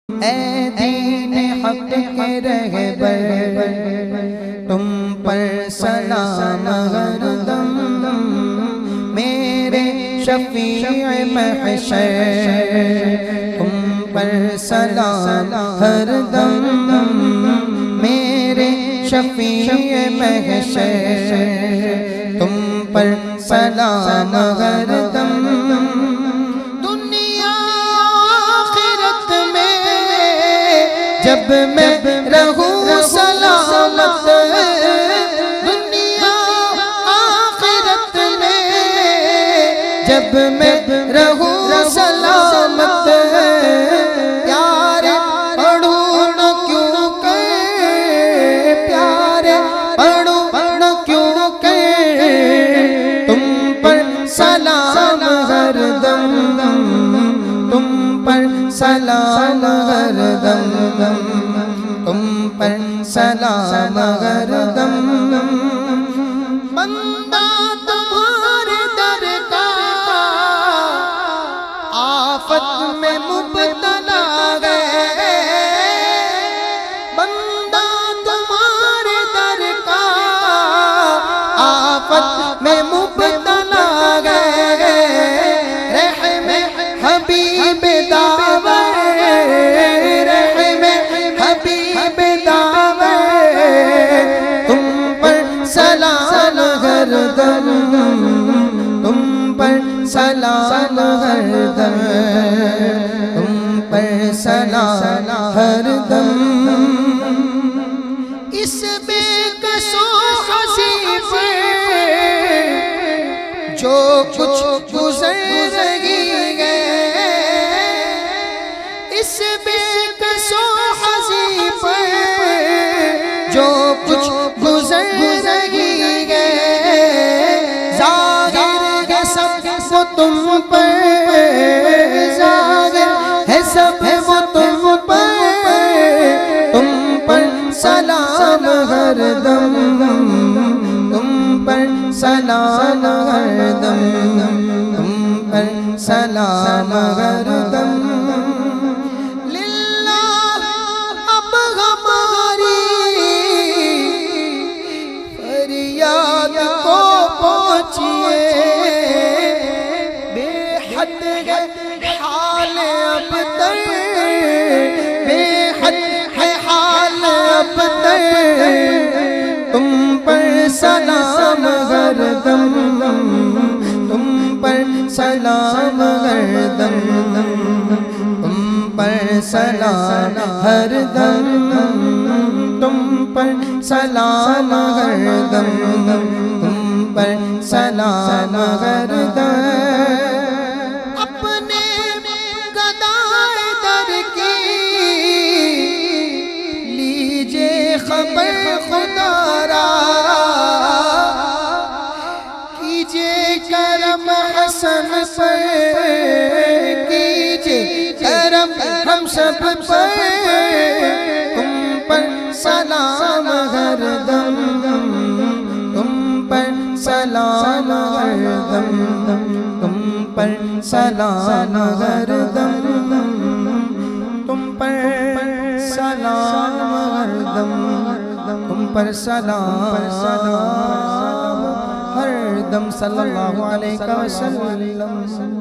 اے دین حق کے رہبر تم پر سلام ہر دم، میرے شفیع محشر تم پر سلام ہر دم، میرے شفیع محشر تم پر سلام ہر دم۔ جب میں رہوں سلامت دنیا آخرت میں، جب میں رہوں سلامت پیارے پڑھوں نہ کیوں کہ، پیارے پڑھوں نہ کیوں کہ تم پر سلام ہر دم، تم پر سلام ہر دم، تم پر سلام ہر دم۔ بندہ تمہارے در کا آفت میں مبتلا ہے، بندہ تمہارے در کا آفت میں مبتلا ہے، رحم حبیب دعوی، رحم حبیب دعوی، تم پر سلام ہر دم، تم پر سلام ہر دم، تم پر سلام ہر دم۔ اس بے کس و حسی پر جو کچھ گزر رہی ہے، اس بے کس و حسی پر جو کچھ گزر رہی ہے، ظاہر ہے سب وہ تم پر، ظاہر ہے سب وہ تم پر، تم پر سلام ہر دم، تم پر سلام ہر دم، تم پر سلام ہر دم۔ بے حد ہے حال اب تک، بے حد ہے حال اب تک، تم پر سلام ہر دم، تم پر سلام ہر دم، تم پر سلام ہر دم، تم پر سلام ہر دم، تم پر سلام ہر دم۔ اپنے گدائے در کی لیجے خبر خدا را، کیجے کرم حسن پر، کیجے کرم ہم سب پر، تم پر سلام ہر دم، تم پر سلام ہر دم، تم پر سلام ہر دم، تم پر سلام ہر دم، تم پر سلام ہر دم، صلی اللہ علیہ وسلم۔